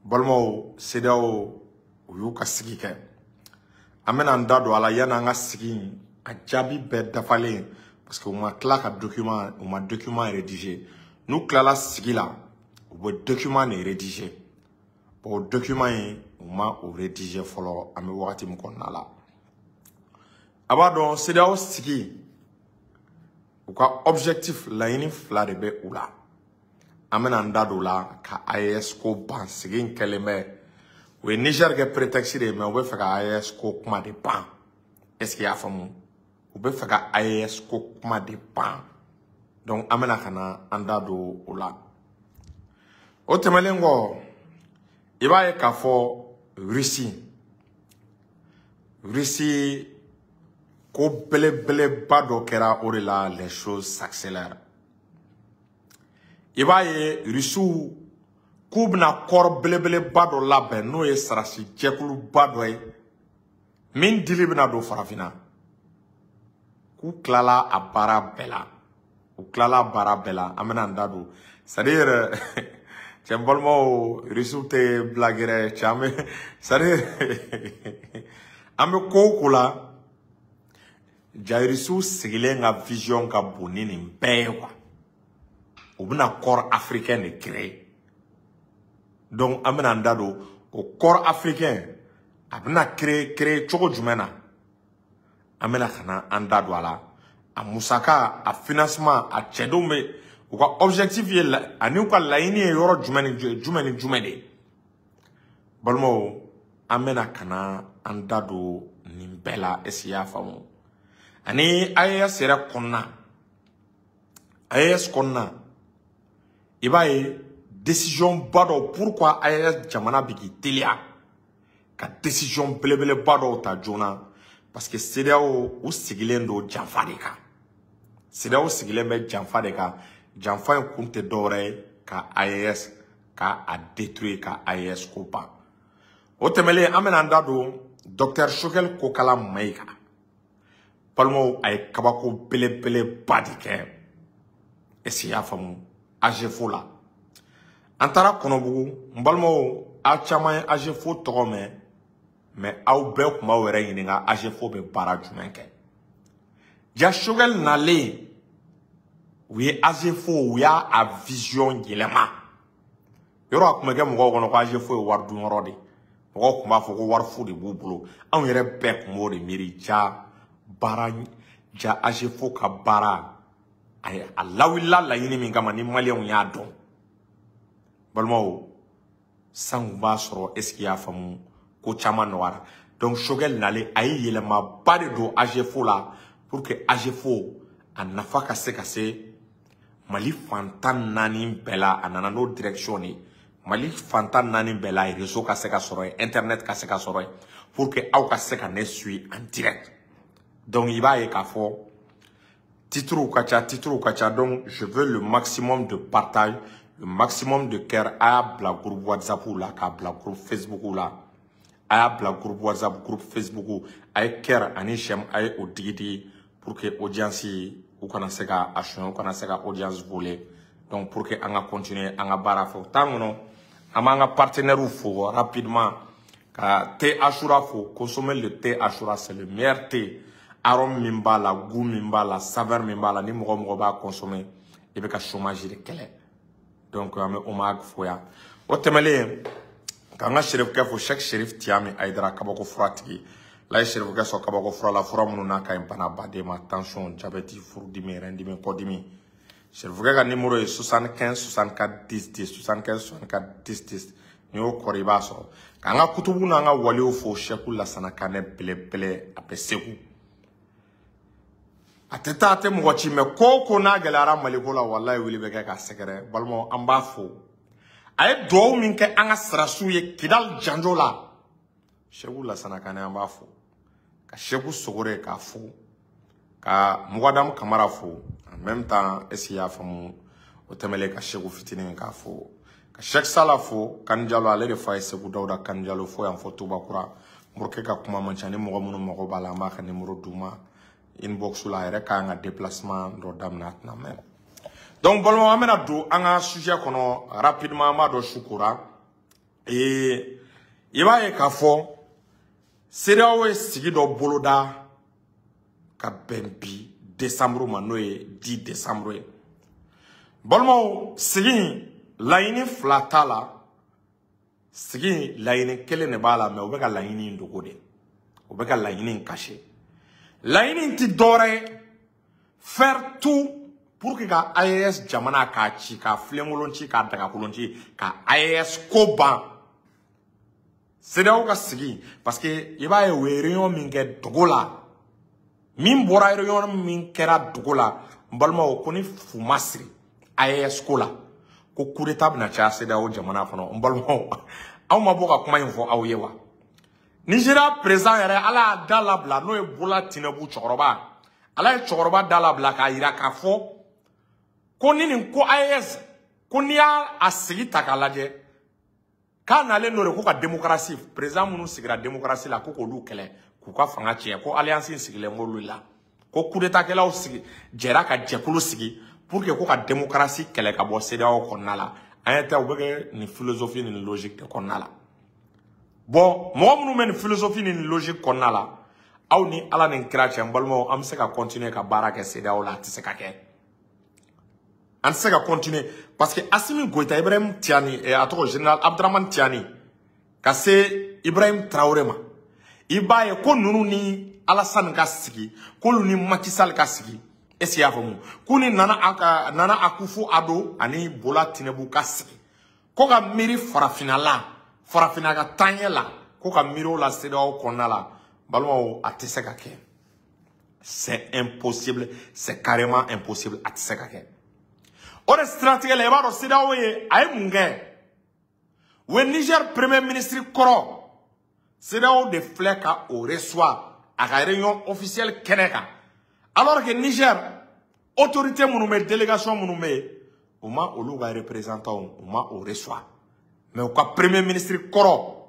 balmo CEDEAO u y'u ka sigi kɛ an bɛna an da don a la yanni an ka sigi a jaabi bɛɛ dafalen parce que u ma tila ka document rédiger n'u tilala sigi la u bɛ document de rédiger o document in u ma o rédiger fɔlɔ an bɛ wagati min kɔnɔna la a b'a dɔn CEDEAO sigi u ka objectif laɲini fila de bɛ u la an bɛna an da don la ka AES ko ban sigi in kɛlen bɛ u ye Niger kɛ prétexte de mais u bɛ fɛ ka AES ko kuma de ban est ce que i y'a faamu u bɛ fɛ ka AES ko kuma de ban donc an bɛna ka na an da don o la o tɛmɛlen kɔ i b'a ye k'a fɔ Russie ko belebeleba dɔ kɛra o de la les choses s'accélèrent i b'a ye Russiw k'u bɛna kɔrɔ belebeleba dɔ labɛn n'o ye sarasi jɛkuluba dɔ ye min dili bɛna don farafinna k'u tilala a baara bɛɛ la an bɛna an da don c'est-à-dire cɛ n balimaw Russiw tɛ blague yɛrɛ cɛ an bɛ c'est-à-dire an bɛ ko o ko la Russiw sigilen ka vision ka bon ni nin bɛɛ ye quoi u bɛna corps africain de créer donc an bɛna an da don o corps africain a bɛna créer cogo jumɛn na an bɛna ka na an da don a la a musaka a financement a cɛdenw bɛ u ka objectif ye ani u ka laɲini ye yɔrɔ jumɛn ni jumɛn de balimaw an bɛna ka na an da don nin bɛɛ la est ce que i y'a faamu ani AES yɛrɛ kɔnɔna i b'a ye décision ba dɔ pourquoi AES jamana bɛ k'i teliya ka décision belebeleba dɔw ta joona parce que CEDEAO u sigilen don janfa de kan CEDEAO sigilen bɛ janfa de kan janfa in kun tɛ dɔwɛrɛ ye ka AES ka a détruire ka AES ko ban o tɛmɛlen an bɛna an da don Dr Choguel Kokala Mayiga balimaw a ye kabako belebeleba de kɛ est-ce que i y'a faamu AGEFO la an taara Kɔnɔbugu n balimaw aw caman ye AGEFO tɔgɔ mɛn mais aw bɛɛ tun b'aw yɛrɛ ɲininka AGEFO bɛ baara jumɛn kɛ ja Choguel nalen u ye AGEFO u y'a a vision yɛlɛma yɔrɔ a tun bɛ kɛ mɔgɔw kɔnɔ ko AGEFO ye wari dun yɔrɔ de mɔgɔw tun b'a fɔ ko wari fu de b'u bolo anw yɛrɛ bɛɛ tun b'o de miiri ja AGEFO ka baara a lawulila laɲini min kama ni maliyɛnw y'a dɔn balimaw san b'a sɔrɔ est ce que i y'a faamu ko caman nɔgɔyara donc Choguel nalen a ye yɛlɛmaba de don AGEFO la pour que AGEFO a nafa ka se Mali fantan naani bɛɛ la a nana n'o direction de Mali fantan naani bɛɛ la réseau ka se ka sɔrɔ yen internet ka se ka sɔrɔ yen pour que aw ka se ka ne suivre en direct donc i b'a ye k'a fɔ titre ka ca donc je veux le maximum de partage le maximum de cœur a y'a bila groupe WhatsApp la k'a bila groupe Facebook la a y'a bila groupe WhatsApp groupe Facebook a ye cœur ani j'aime a ye o digi pour que audience u kana se ka a soɲɛ u kana se ka audience voler donc pour que an ka continuer an ka baara fɛ o temps kɔnɔ an b'an ka partenaires fo rapidement ka thé Ashura fo consommer le thé Ashura c'est le meilleur thé arôme min b'a la goût min b'a la saveur min b'a la ni mɔgɔ b'a consommer i bɛ ka chômage de kɛlɛ donc an bɛ Omag fo yan o tɛmɛlen k'an ka Serifukɛ fo Cheikh Serif Tiyami Ayidara kabako fura tigi la ye Serifukɛ sɔrɔ kabako fura la fura minnu n'a ka ɲi bana baden ma tension diabète furudimi rɛndimi kɔdimi Serifukɛ ka numéro ye 75 64 10 10 75 64 10 10 n'i y'o kɔrɔ i b'a sɔrɔ k'an ka kutubu n'an ka waliw fo Cheikh Lasana Kanɛ belebele a bɛ Segu a tɛ taa a tɛ mɔgɔ ci mais ko n'a gɛlɛyara Maliko la walayi wili bɛ kɛ k'a sɛgɛrɛ balimaw an b'a fo a ye duwawu min kɛ an ka sirasiw ye Kidal janjo la Cheikh Lasana Kanɛ an b'a fo ka Cheikh Sogore k'a fo ka Mugadamu Kamara fo en même temps est-ce qu'il y'a faamu o tɛmɛlen ka Cheikh fitinin k'a fo ka Cheikh Sala fo Kanjalo ale de fa ye Segu Dawuda Kanjalo fo yan fo Tubakura Morikɛ ka kuma man ca ni mɔgɔ minnu mago b'a la an b'a ka numéro d'u ma inbox la yɛrɛ k'an ka déplacement dɔ daminɛ a tɛna mɛn donc balimaw an bɛna don an ka sujet kɔnɔ rapidement an b'a dɔn su kora Et il va y avoir c'est là où sigi do boloda ka bembi décembre manoé 10 décembre. Bolmo sigi laini flatala sigi laini kele ne bala me obeka laini ndogode. Obeka laini caché. Laini ti dore faire tout pour que ka AES jamana ka chi ka flemolonchi ka daga kolonchi ka AES koban. C'est là où sigi parce que il va y avoir réunion minge dogola. Min bora réunion min kera dogola. Balma o koni fumasri AES kola. Ko coup d'état na cha c'est là où jamana fano. Balma aw ma boka kuma info aw yewa. Nigeria présent yere ala dalabla no e bola tinebu choroba. Ala e choroba dalabla ka ira ka fo. Ko nini ko AES ko niya asigi takalaje. Quand on n'ore ko ka démocratie président munu sigira démocratie la ko ko lu kele ko ka fanga tie ko alliance sigile ngolu la ko coup d'état kela o sigi jera ka jekulu sigi pour que ko ka démocratie kele ka bo CEDEAO konnala ayete obege ni philosophie ni logique de konnala bon mo munu men philosophie ni logique konnala aw ni ala ni krache mbalmo am se ka continuer ka baraka CEDEAO la tise ka ke on sait qu'à continuer parce que Assimi Goïta Ibrahim Tiani et à ton général Abdraman Tiani cassé Ibrahim Traoré ma iba e ko nunu ni Alassane Gassigi ko ni Macky Sall Gassigi esi afamu ko ni nana Akufo Addo ani Bola Tinubu Gassigi ko ka miri farafina ka tanye la ko ka miro la CEDEAO konala balmo atise ka ke c'est impossible c'est carrément impossible atise ka ke. Ore stratégie les baro CEDEAO ye ay munge we Niger premier ministre koro CEDEAO de fleka au reçoit à la réunion officielle Keneka alors que Niger autorité monume délégation monume au ma oluga représentant au ma au reçoit mais au cas premier ministre koro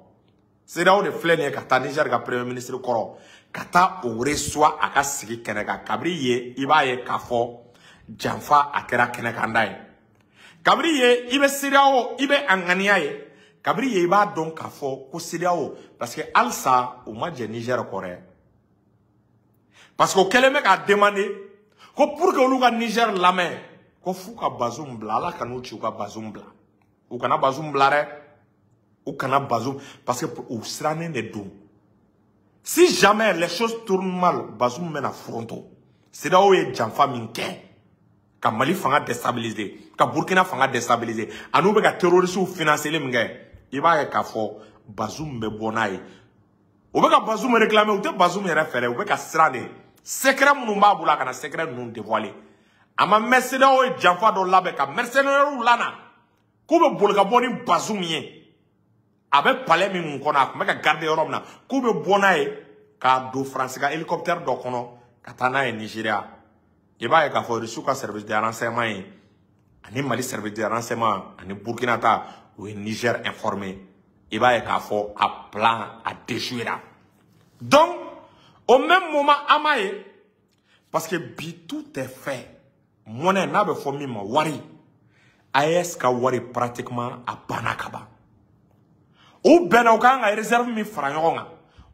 CEDEAO de flene kata Niger ka premier ministre koro kata au reçoit à ka sigi Keneka kabriye iba ye kafo Janfa akera kenekandai. Kabriye ibe CEDEAO ibe anganiaye. Kabriye iba donc kafo ko CEDEAO parce que alsa au match Niger Corée. Parce que keleme a demandé ko pour que oluga Niger la main ko fuka Bazoum bla la kanu chuka Bazoum bla. Ou kana Bazoum bla re ou kana Bazoum parce que ou srané ne dou. Si jamais les choses tournent mal Bazoum mène à fronto. CEDEAO est Janfa minke. Ka Mali fanga déstabiliser, ka Burkina fanga déstabiliser, anu be ka terroristes financer les mnge, iba ka fo Bazoum be bonaye. Ou be ka Bazoum réclamer ou te Bazoum yere fere, ou be ka srane. Secret munu ba bula kana secret nous dévoiler. Ama mercenaire o Janfa do labe ka mercenaire ou lana. Ku be bolka boni Bazoum ye. Abe palais mi mun kona, me ka garder Europe na. Ku be bonaye ka do France ka hélicoptère do kono, ka tana e Nigeria. Il va y avoir un service de renseignement, un Mali service de renseignement, un Burkina Faso ou un Niger informé. Il va y avoir un plan à déjouer. Donc, au même moment, Amaye, parce que tout est fait, mon n'a pas formé ma wari, AES ka wari pratiquement à Banakaba. Ou ben au gang a réservé mi franc,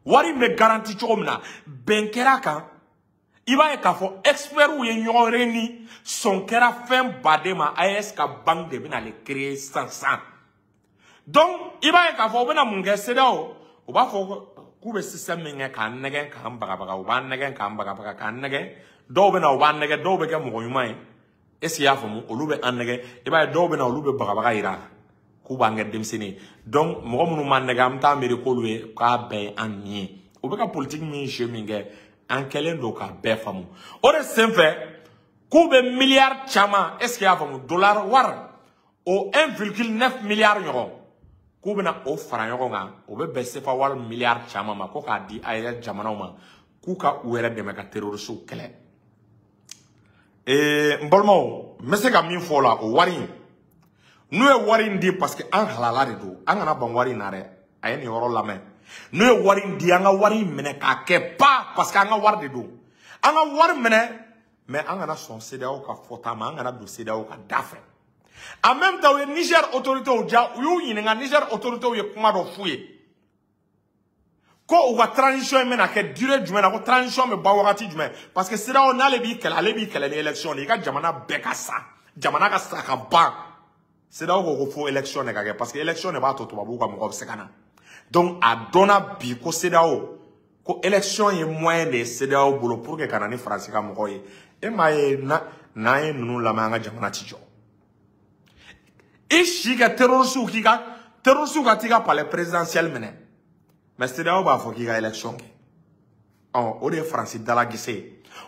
wari me garantit chomna, ben keraka. Il va y avoir expert ou yon reni son kera fin badema AES ka banque de bina le créer sans. Donc il va y avoir bena munge CEDEAO ou ba fo ku be système minge ka negen ka baga ou ba negen ka baga ka negen do bena ou ba negen do be ke mo yumai esi ya fo mu olube an negen il va y do bena olube baga ira ku ba ngem demsini donc mo munu man negen ta meri ko luwe ka be an ni ou be ka politique mi je minge en quel doka befamu ore senfe kube milliard chama est-ce qu'il y a famu dollar war au 1,9 milliard euro kube na o franc euro nga o be sefa war milliard chama ma ko ka di ayel jamana ma kuka uere de meka terroriste kele mbolmo mese ka min fola o wari nous e wari ndi parce que an halala de do an na ban wari na re ayeni yoro lame nous e wari ndi an wari mene ka ke pa parce que an wari de do an wari mene mais an na son CEDEAO ka fota ma an na do CEDEAO ka dafe En même temps, le Niger autorité au dia, ou y a Niger autorité ou y a comment de fouiller. Quand on va transition mais na que durée du la transition mais bawati du parce que c'est là on a les bi qu'elle élection les gars jamana bekasa jamana ka saka ba c'est là où on faut élection parce que élection ne va pas tout babu comme sekana donc à donna bi ko c'est là où ko élection est moyen de c'est là où bolo pour que kanani français ka mo et maye na nous la manga jamana tijo et si ka terroriste ka tika par les présidentielles mené. Mais c'est là où il faut qu'il y ait une élection. On est français dans la guise.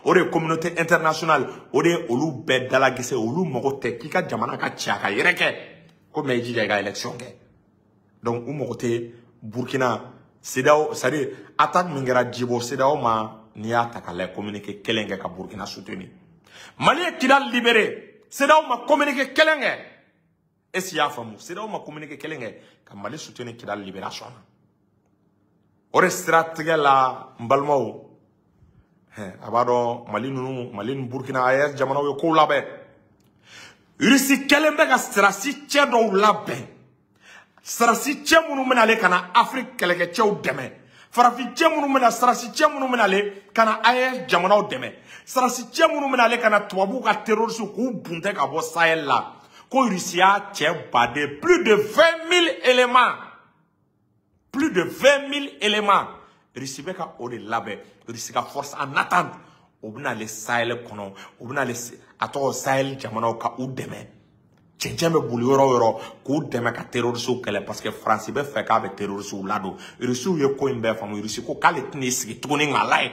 On est communauté internationale. On est au bed dans la guise. On est mogote qui a jamana ka tchaka yereke. Comme il dit il y a une élection. Donc on mogote Burkina. C'est là où ça dit attaque mingera djibo. C'est là où ma ni attaque les communiquer kelenge ka Burkina soutenu. Mali qui l'a libéré. C'est là où ma communiquer kelenge. Et si y a femme, c'est là où ma communiquer kelenge ka Mali soutenu qui l'a libération. Ore stratégie la mbalmao abado malin Burkina AES jamana yo ko labe urisi kelembe ga stratégie chedo labe stratégie chemunu menale kana Afrique kelege chew deme farafi chemunu mena stratégie chemunu menale kana AES jamana deme stratégie chemunu menale kana tuabu ka terroriste ko bunte ka bo Sahel la ko urisi a che bade plus de 20 000 éléments. Plus de 20 000 éléments. Risibeka o de labe. Risika force en attente. Obna le Sahel kono. Obna le ato Sahel jamana ka ou deme. Tchenjeme bouli yoro ko deme ka terroriste kele parce que France be fait ka be terroriste lado. Risu ye ko imbe famu risu ko kale tini sigi tuni ngalai.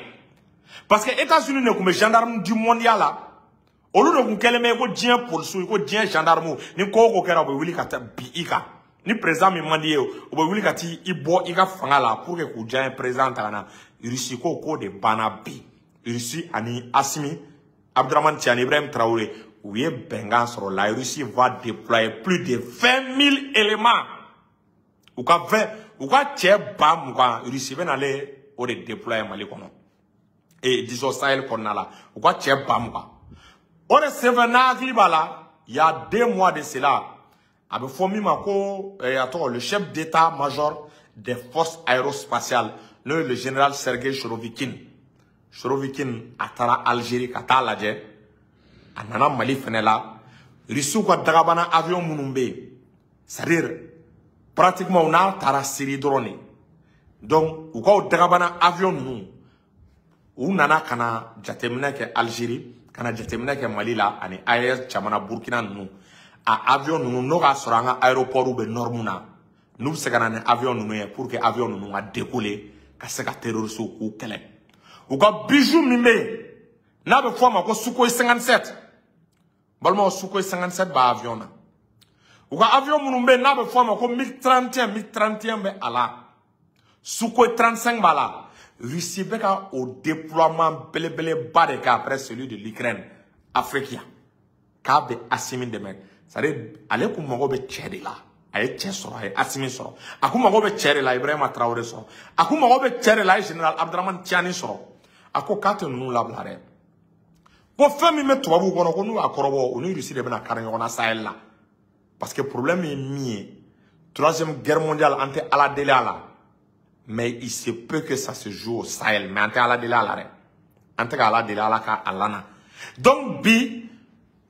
Parce que États-Unis ne comme gendarme du mondial là. Olu no kun kele me ko dien police ko dien gendarme ni ko kera bo wili ka bi ika. Ni président mi mandi o be wuli kati ibo iga fanga la pour que ku jan président tana Russie ko de banabi Russie ani Assimi Abdraman Tiani Ibrahim Traoré ouye bengan sur la Russie va déployer plus de 20 000 éléments ou ka che bam quoi Russie ben aller o de déployer Mali kono et disons Sahel konala ou ka che bam quoi on est sevenagli bala il y a 2 mois de cela. Le chef d'état-major des forces aérospatiales, le général Sergei Chorovikin. Chorovikin a tara Algérie, Kata Ladje, a nana Mali Fenela, Rissou kwa Dagabana avion Mounumbe. C'est-à-dire, pratiquement, on a tara Syrie drone. Donc, ou kwa Dagabana avion nous, ou nana kana jatemina ke Algérie, kana jatemina ke Mali la, ani AES, Chamana, Burkina nous. A avion nous n'aura sur un aéroport ou be normuna nous se gana avion nous pour que avion nous a décollé ka se ka terroriste ou kele ou ka bijou mimé na be fois ma ko Sukhoi 57 balma Sukhoi 57 ba avion na ou ka avion munumbe na be fois ma ko 1031 be ala Sukhoi 35 bala Russie beka au déploiement belebele bas de cas après celui de l'Ukraine africain ka be Assimi de mec. C'est-à-dire, allez pour m'en be tchède là. Allez tchède soro, allez Assimi soro. Akou m'en be tchède là, Ibrahim Traoré soro. Akou m'en be tchède là, général Abdraman Tiani soro. Akou kate nous la blare. Ko femme me tuabu kono ko nous akorobo, on Russie de bena karanyo na Sahel là. Parce que le problème est mis. 3e guerre mondiale ante ala delala. Mais il se peut que ça se joue au Sahel, mais ante ala delala. Ante ala delala ka alana. Donc bi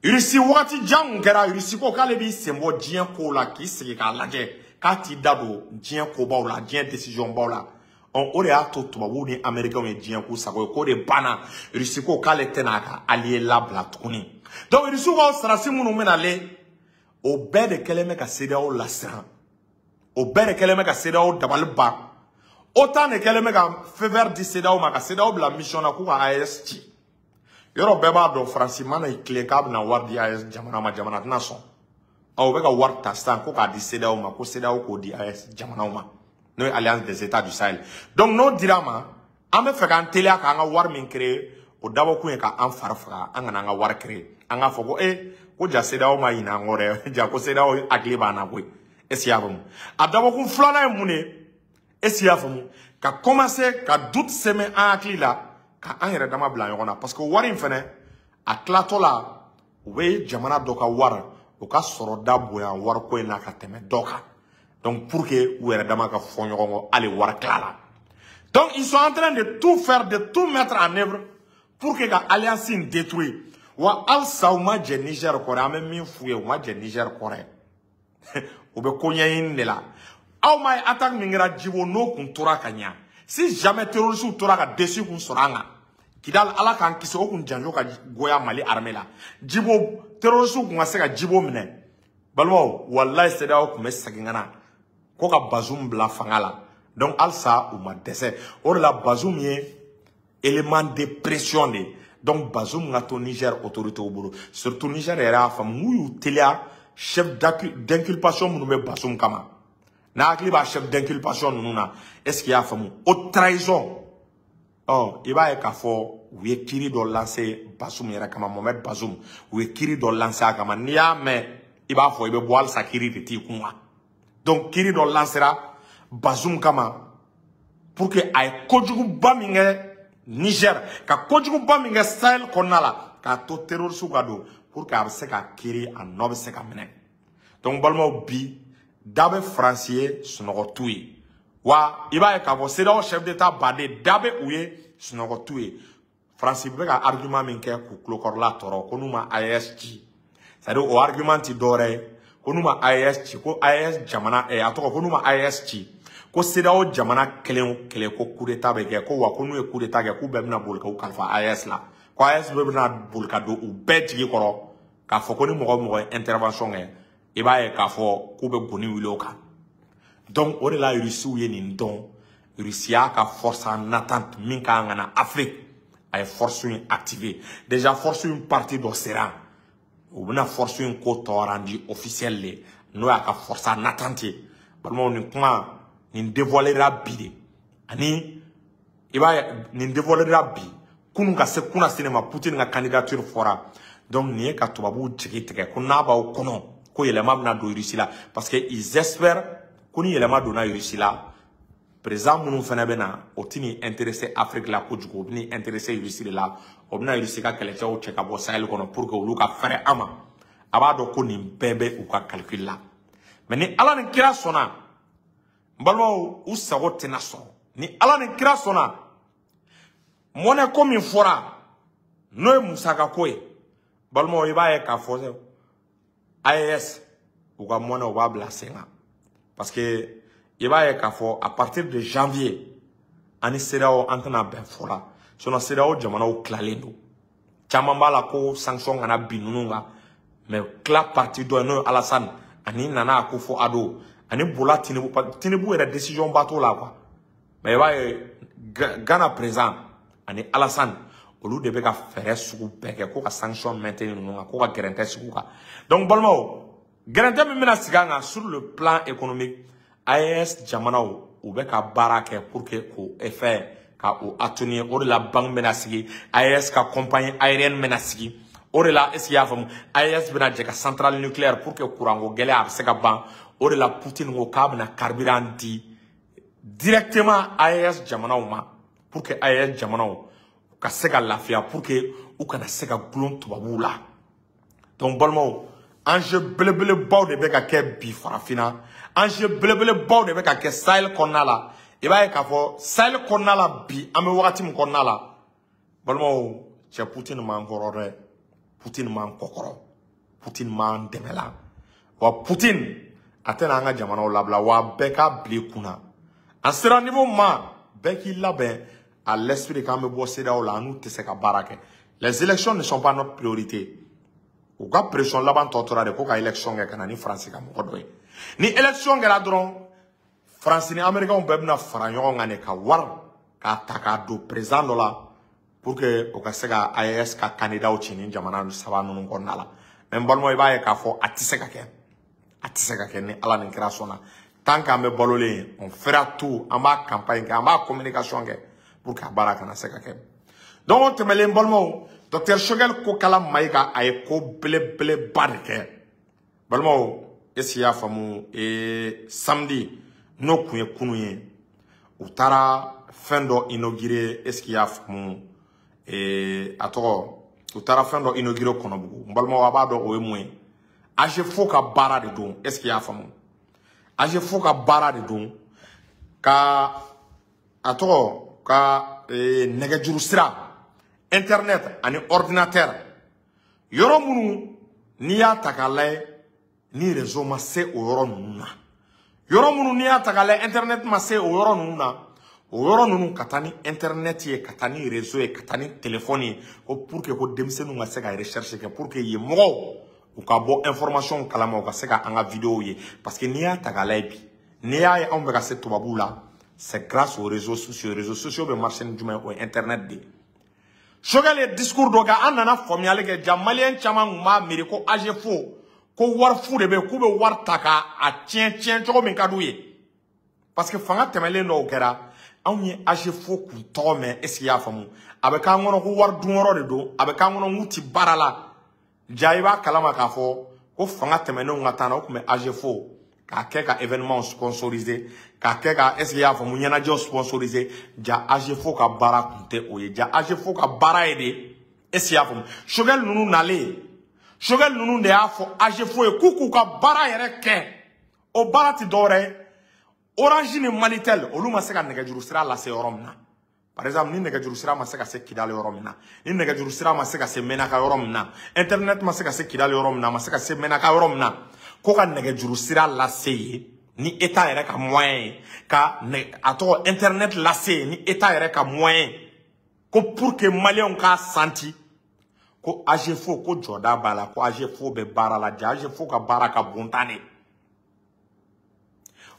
Russie wati jang kera Russie ko kale bi sembo dien ko la ki se ka laje ka ti dado dien ko ba la dien décision ba la on ore ato to ba woni américain e dien ko sa ko de bana Russie ko kale tenaka allié la bla tuni donc Russie ko sara si munu menale o be de keleme ka seda o la san o be de keleme ka seda o dabal ba autant de keleme ka fever di seda o ma ka seda o bla mission na ko AST Yoro beba do Francimana i klekab na wardi AES jamana nason. Aou beka ward tastan ko ka di seda ou ma ko seda ou ko di AES jamana ou ma. Nous alliance des États du Sahel. Donc no dirama ame fait kan télé ka nga war min créer o dabo ku ka an farfara an nga war créer. An ga foko ko ja seda ou ma ina ngore ja ko seda ou akliba na ko. Esiabum. Adabo ku flana mune esiafumu ka commencer ka doute semaine en akli là. An yɛrɛ dama bila ɲɔgɔn na parce que wari in fɛnɛ a tilatɔ la u bɛ jamana dɔ ka wari o ka sɔrɔ da bonya wariko in na ka tɛmɛ dɔ kan. Donc pour que ou yɛrɛ dama ka fɔ ɲɔgɔn kɔ hali wari tila la. Donc ils sont en train de tout faire, de tout mettre en œuvre pour que ka alliance in détruire. Wa alsa u ma jɛ Niger kɔrɔ an bɛ min f'u ye u ma jɛ Niger kɔrɔ. U bɛ ko ɲɛɲini de la. Aw ma ye attaque min kɛra Djibo n'o kun tora ka ɲa. Si jamais terroristes tora ka dessus kun sɔrɔ an kan. Kidal ala k'an kisi o kun janjo ka goya Mali armée la. Djibo terroristes kun ka se ka Djibo minɛ. Balimaw wallahi CEDEAO kun bɛ segin ka na ko ka Bazoum bila fanga la. Donc alsa u ma dɛsɛ. O de la Bazoum ye élément de pression de. Donc Bazoum ka to Niger autorité au bolo. Surtout Niger yɛrɛ y'a faamu n'u y'u teliya chef d'inculpation minnu bɛ Bazoum kama. N'a hakili b'a chef d'inculpation ninnu na est-ce qu'il y'a faamu? O trahison. Oh, il va y k'a fɔ u ye kiiri dɔ lancer Bazoum yɛrɛ kama Mohamed Bazoum. U ye kiiri dɔ lancer a kama. N'i y'a mɛn i b'a fɔ i bɛ bɔ halisa kiiri de t'i kun wa. Donc kiiri dɔ lancera Bazoum kama pour que a ye kojuguba min kɛ Niger ka kojuguba min kɛ Sahel kɔnɔna la k'a to terroristes ka don pour que a bɛ se ka kiiri a nɔ bɛ se ka minɛ. Donc balimaw bi da bɛ Faransi ye sunɔgɔ t'u ye. Wa i b'a ye k'a fɔ CEDEAO chef d'état baden da bɛ u ye sunɔgɔ t'u ye. Faransi bɛ ka argument min kɛ k'u tulokɔrɔla tɔɔrɔ ko n'u ma AES ci. C'est-à-dire o argument ti dɔwɛrɛ ye ko n'u ma AES ci ko AES jamana a tɔgɔ ko n'u ma AES ci ko CEDEAO jamana kelen o kelen ko coup d'état bɛ kɛ ko wa ko n'u ye coup d'état kɛ k'u bɛɛ bɛna boli k'u kalifa AES la ko AES bɛɛ bɛna boli ka don u bɛɛ jigi kɔrɔ k'a fɔ ko ni mɔgɔ o mɔgɔ ye intervention kɛ i b'a ye k'a fɔ k'u bɛ goni wuli o kan. Donc o de la Russie ye nin dɔn Russie y'a ka force en attente min ka kan ka na Afrique a ye force in activer déjà force in partie dɔ sera u bɛna force in ko tɔ rendu officiel le n'o y'a ka force en attente ye balimaw nin kuma nin dévoilera bi de ani i b'a ye nin dévoilera bi kunun ka se kunna sini ma Poutine ka candidature fɔra donc nin ye ka tubabuw jigi tigɛ ko n'a b'aw kɔnɔ ko yɛlɛma bɛna don Russie la parce que ils espèrent ko ni yɛlɛma donna Russie la président minnu fana bɛ na o tɛ ni intéressé Afrique la kojugu o bɛ ni intéressé Russie de la o bɛna Russie ka kɛlɛcɛw cɛ ka bɔ Sahel kɔnɔ pour que olu ka fɛrɛ an ma a b'a dɔn ko nin bɛɛ bɛ u ka calcul la mais ni Ala ni kira sɔnna n balimaw u sago tɛna sɔrɔ ni Ala ni kira sɔnna mɔnɛ ko min fɔra n'o ye musaka ko ye balimaw i b'a ye k'a fɔ AES u ka mɔnɛ u b'a bila sen kan parce que i b'a ye k'a fɔ à partir de janvier ani CEDEAO an tɛna bɛn fɔ la sinon CEDEAO jamanaw tilalen don caman b'a la ko sanction kana bin ninnu kan mais tila parti dɔ ye n'o ye Alassane ani Nana Akufo-Addo ani Bola Tinubu yɛrɛ décision ba t'o la quoi mais i b'a ye Ghana président ani Alassane olu de bɛ ka fɛɛrɛ sugu bɛɛ kɛ ko ka sanction maintenir ninnu kan ko ka gɛrɛntɛ sigi u kan donc balimaw gɛrɛntɛ min bɛna sigi an kan sur le plan économique AES jamanaw u bɛ ka baara kɛ pour que k'o fɛ ka o atténuer o de la banque bɛna sigi AES ka compagnie aérienne bɛna sigi o de la est-ce qu'il y'a faamu AES bɛna jɛ ka centrale nucléaire pour que courant ko gɛlɛya a bɛ se ka ban o de la Poutine ko k'a bɛna carburant di directement AES jamanaw ma pour que AES jamanaw ka se ka lafiya pour que u kana se ka gulon tubabuw la donc balimaw enjeu belebelebaw de bɛ ka kɛ bi farafinna enjeu belebelebaw de bɛ ka kɛ Sahel kɔnɔna la i b'a ye k'a fɔ Sahel kɔnɔna la bi an bɛ wagati min kɔnɔna la balimaw cɛ Poutine m'an kɔrɔ dɛ Poutine m'an kɔkɔrɔ Poutine m'an dɛmɛ la wa Poutine a tɛna an ka jamanaw labila wa bɛɛ k'a bila i kunna an sera niveau ma bɛɛ k'i labɛn à l'esprit k'an bɛ bɔ CEDEAO la an n'u tɛ se ka baara kɛ les élections ne sont pas notre priorité u ka pression laban tɔ tora de ko ka élection kɛ ka na ni Faransi ka mɔgɔ dɔ ye ni élection kɛra dɔrɔn Faransi ni Américains bɛɛ bɛna fara ɲɔgɔn kan de ka wari k'a ta k'a don président dɔ la pour que o ka se ka AES ka candidat ci ni jamana saba ninnu kɔnɔna la mais n balimaw i b'a ye k'a fɔ a tɛ se ka kɛ a tɛ se ka kɛ ni Ala ni kira sɔnna tant qu'an bɛ balolen on fera tout an b'a campagne kɛ an b'a communication kɛ pour que a baara kana se ka kɛ donc o tɛmɛlen n balimaw Docteur Choguel ko kala Mayiga a ye ko belebeleba de kɛ balimaw est-ce qu'il y'a faamu samedi n'o kun ye kunun ye u taara fɛn dɔ inauguré est-ce qu'il y'a faamu a tɔgɔ u taara fɛn dɔ inauguré Kɔnɔbugu n balimaw a b'a dɔn o ye mun ye AGEFO ka bara de don. Est-ce qu'il y a famu? AGEFO ka bara de don. Ka ato ka negejuru sira internet ani ordinateur. Yoro munu ni ya takalay ni réseau ma se o yoro nuna. Yoro munu ni ya takalay internet ma se o yoro nuna. O yoro nunu katani internet ye katani réseau ye katani téléphone ye pour que ko demsenu nga se ka recherche ke pour que ye mo ou ka bo information kalama ou ka se ka anga vidéo ye parce que ni ya takalay bi ni ya on be ka se tobabu la c'est grâce aux réseaux sociaux be marché du au internet de Chogal le discours doga anana fomiale ke jamalien chama ma miriko AGEFO ko war fu de be ku be war taka a tien chogo min kadouye parce que fanga temele no kera Aunye AGEFO ku tome esia famu abeka ngono ko war dunoro de do abeka ngono nguti barala jaiba kalama ka fo ko fanga temeno ngatana ko me AGEFO ka keka événement sponsorisé ka keka esia famu nyana jo sponsorisé ja AGEFO ka bara kunte oye ja AGEFO ka bara ede esia famu shogel nunu nale shogel nunu de afo AGEFO e kuku ka bara yere ke o bara ti dore Orange ni Malitel, olu ma se ka negejuru sira la se yoromna. Par exemple, ni negejuru sira ma se ka se Kidal yoromna. Ni negejuru sira ma se ka se Menaka yoromna. Internet ma se ka se Kidal yoromna, ma se ka se Menaka yoromna. Ko ka negejuru sira la se ye, ni état yere ka moyen ka ato internet la se ni état yere ka moyen ko pour que malien ka santi ko AGEFO ko joda bala ko AGEFO be bara la AGEFO ka bara ka bontane.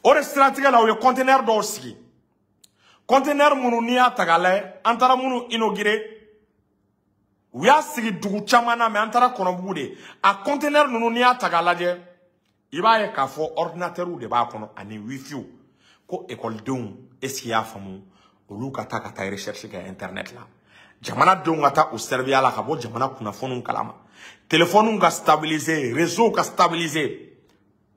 Ore stratégie la ou conteneur d'orsi. Conteneur munu niya tagale, antara munu inauguré. Ouya sigi dugu chamana me antara konobude. A conteneur munu niya tagalaje. Iba ye kafo ordinateur ou de ba kono ani wifi ko école don esia famu olu kata recherche ke internet la. Jamana don ata o servir la kabo jamana kuna fonu kalama. Téléphone nga stabiliser, réseau ka stabiliser.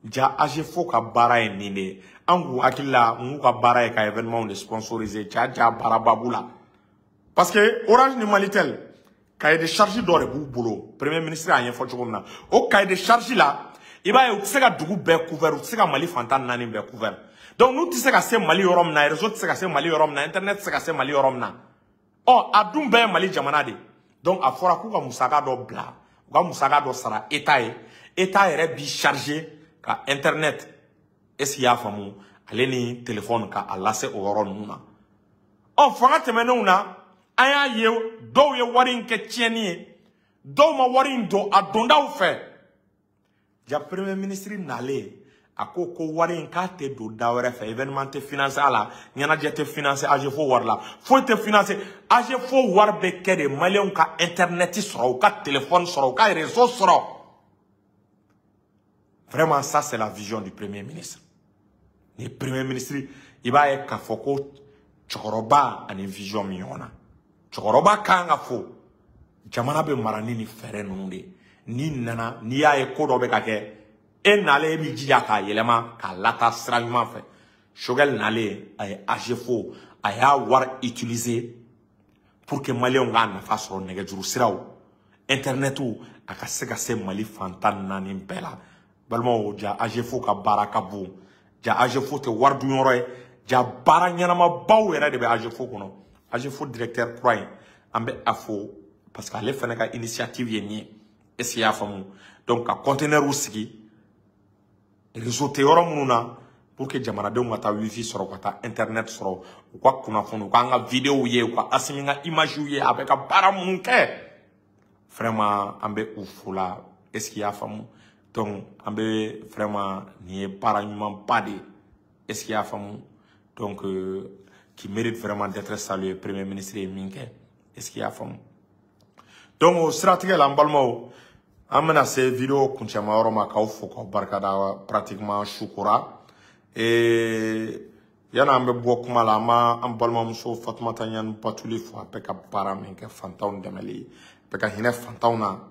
Ja AGEFO ka bara e ninde angu akilla ngu ka bara e ka événement de sponsorisé ja bara babula parce que Orange ni Malitel cahier de charge d'ore bu bolo premier ministre a info chogomna o cahier de charge là iba e utseka dugu be couvert utseka Mali fantan nani be couvert donc nous tseka se Mali yorom na réseau tseka se Mali yorom na internet tseka se Mali yorom na oh adum be Mali jamana de donc a fora ku ka musaka do bla ka musaka do sara état ere bi charger ka internet esi ya famu aleni téléphone ka alase o yoro nuna o fanga temeno na aya ye do ye warin ke tieni do ma warin do adonda ou fait ja premier ministre nale akoko warin ka te do dawre fait événement te financer ala nyana jete financer AGEFO war la faut te financer AGEFO war be kede malien ka internet soro ka téléphone soro ka réseau soro. Vraiment, ça, c'est la vision du Premier ministre. Le Premier ministre, il va être kafoko, tchokoroba, a une vision mignonne. Tchokoroba, kanga fo. Jamana be marani ni fere nunde. Ni nana, ni ya eko dobe kake. E nale mi jija ka yelema, ka lata strangement fait. Shogel nale, ay AGEFO, aya war utiliser pour que Mali on gagne face au negejuru sirao. Internet ou, akaseka se Mali fantan nani mpela. Balmo ja AGEFO ka baraka bu ja AGEFO te wardu yoroy ja baranyana ma baw yere de be AGEFO kono AGEFO directeur croix ambe afo parce que les fene ka initiative yeni esia famu donc ka conteneur usigi réseau te yoro mununa pour que jamana de ngata wifi soro kata internet soro kwa kuna fonu kwa nga vidéo ye kwa asiminga image ye avec bara munke vraiment ambe ufula esia famu. Donc, on veut vraiment n'y paragnement pas de est-ce qu'il y a femme donc qui mérite vraiment d'être salué premier ministre Minke est-ce qu'il y a femme donc au stratégie l'emballement amena ces vidéos kunchama oroma kaufo ko barkada pratiquement shukura et yana ambe bokuma la ma emballement muso Fatma Tanyan patuli fois peka para Minke fantaun demeli peka hine fantauna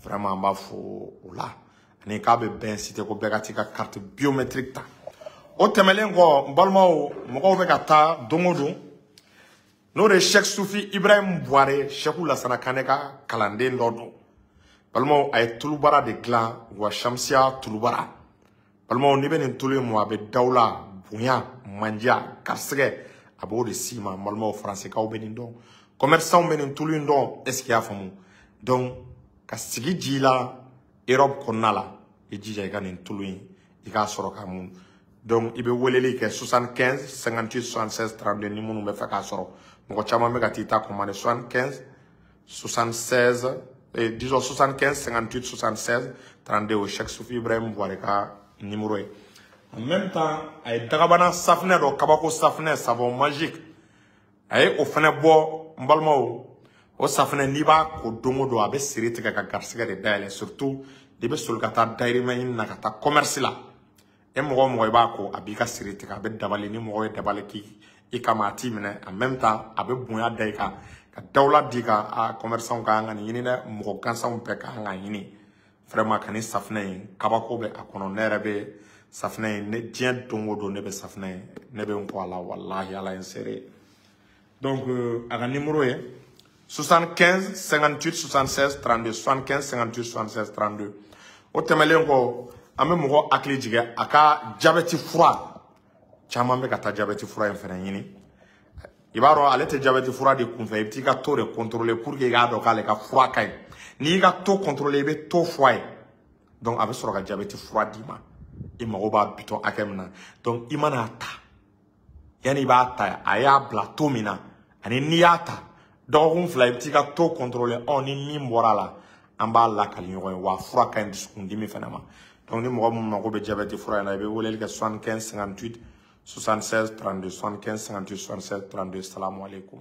vraiment ba fo là. Ni kabe ben cité ko begati ka carte biométrique ta o temelengo mbalmo mo be kata dongodo no de Cheikh Soufi Ibrahim Boare Cheikhou Lassana Kaneka kalande ndodo balmo ay tulubara de gla wa shamsia tulubara balmo ni ben tulu mo abe dawla bunya manja karsege abo de sima balmo français ka benin don commerçant benin tulu don est-ce qu'il y a famu donc ka sigi jila Europe konala e jija ga nin tulu i ka soro ka mun donc ibe weleli ke 75 58 76 32 ni munu be fa ka soro mo chama me ka tita commande 75 76 et disons 75 58 76 32 au Cheikh Soufi Ibrahim Bouareka numéro. En même temps, ay dagabana safne do kabako safne savon magique. Ay o fene bo mbalma o safne ni ba ko dongo do abe sirite ka garsiga de dale surtout de be sulkata dairima in na kata commerce la. E mo ba ko abika sirite ka be dabale ni mo dabale ki e kamati mine en même temps abe bunya daika ka dawla diga a commerçant ka ngani yini na mo kansa pe ka ngani yini vraiment kani safne kabako be akono nerebe safne ne dien dongo do ne be safne ne be ko ala wallahi ala inséré donc aga numéro est 75 58 76 32 75 58 76 32 o temelen ko ame mo akli jige aka diabète froid chama be ka ta diabète froid en fena yini ibaro alete diabète froid de kunfa e petit ka to de contrôler pour que ga do kale ka froid kay ni ga to contrôler be to froid donc avec sur ka diabète froid dima e mago ba biton akemna donc imana ta yani ba ta aya plateau mina ani niata donc on fly petit ka to contrôler on ni morala amba la kalinyo wa froid kay ndisundi mi fenama donc ni mo mago be diabète froid na be wolel ka 75 58 76 32 75 58 76 32 salam alaikum.